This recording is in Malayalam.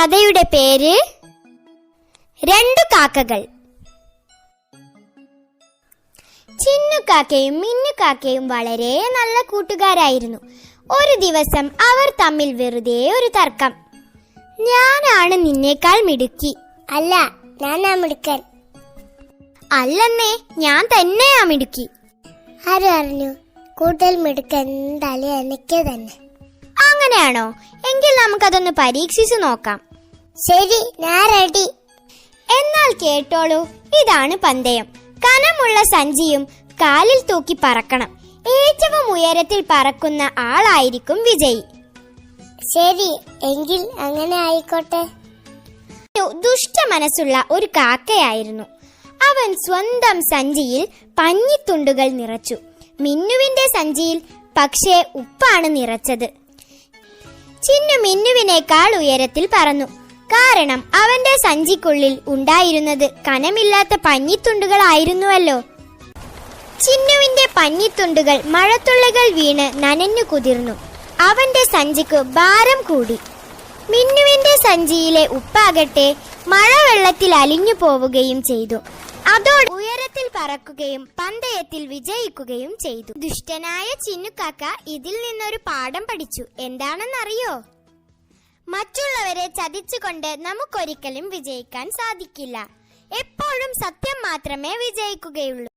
കഥയുടെ പേര് രണ്ടു കാക്കകൾ. ചിന്നുകാക്കയും മിന്നുകാക്കയും വളരെ നല്ല കൂട്ടുകാരായിരുന്നു. ഒരു ദിവസം അവർ തമ്മിൽ വെറുതെ ഒരു തർക്കം. ഞാനാണ് നിന്നേക്കാൾ മിടുക്കി. അല്ല, ഞാനാ മിടുക്കൻ. അല്ലെന്നേ, ഞാൻ തന്നെയാ മിടുക്കി. ആര് പറഞ്ഞു? കൂടുതൽ മിടുക്കൻ എന്തായാലും എനിക്ക് തന്നെ. അങ്ങനെയാണോ? എങ്കിൽ നമുക്കതൊന്ന് പരീക്ഷിച്ചു നോക്കാം. ശരി, ഞാൻ റെഡി. എന്നാൽ കേട്ടോളൂ, ഇതാണ് പന്തയം. കനമുള്ള സഞ്ചിയും കാലിൽ തൂക്കി പറക്കണം. ഏറ്റവും ഉയരത്തിൽ പറക്കുന്ന ആളായിരിക്കും വിജയി. ശരി, എങ്കിൽ അങ്ങനെ ആയിക്കോട്ടെ. ദുഷ്ട മനസ്സുള്ള ഒരു കാക്കയായിരുന്നു. അവൻ സ്വന്തം സഞ്ചിയിൽ പഞ്ഞിത്തുണ്ടുകൾ നിറച്ചു. മിന്നുവിന്റെ സഞ്ചിയിൽ പക്ഷേ ഉപ്പാണ് നിറച്ചത്. ചിന്നു മിന്നുവിനേക്കാൾ ഉയരത്തിൽ പറന്നു. കാരണം അവന്റെ സഞ്ചിക്കുള്ളിൽ ഉണ്ടായിരുന്നത് കനമില്ലാത്ത പഞ്ഞിത്തുണ്ടുകളായിരുന്നുവല്ലോ. ചിന്നുവിന്റെ പഞ്ഞിത്തുണ്ടുകൾ മഴത്തുള്ളികൾ വീണ് നനഞ്ഞു കുതിർന്നു. അവന്റെ സഞ്ചിക്ക് ഭാരം കൂടി. മിന്നുവിന്റെ സഞ്ചിയിലെ ഉപ്പാകട്ടെ മഴവെള്ളത്തിൽ അലിഞ്ഞു പോവുകയും ചെയ്തു. അതോടെ ഉയരത്തിൽ പറക്കുകയും പന്തയത്തിൽ വിജയിക്കുകയും ചെയ്തു. ദുഷ്ടനായ ചിന്നുകാക്ക ഇതിൽ നിന്നൊരു പാഠം പഠിച്ചു. എന്താണെന്നറിയോ? മറ്റുള്ളവരെ ചതിച്ചുകൊണ്ട് നമുക്കൊരിക്കലും വിജയിക്കാൻ സാധിക്കില്ല. എപ്പോഴും സത്യം മാത്രമേ വിജയിക്കുകയുള്ളൂ.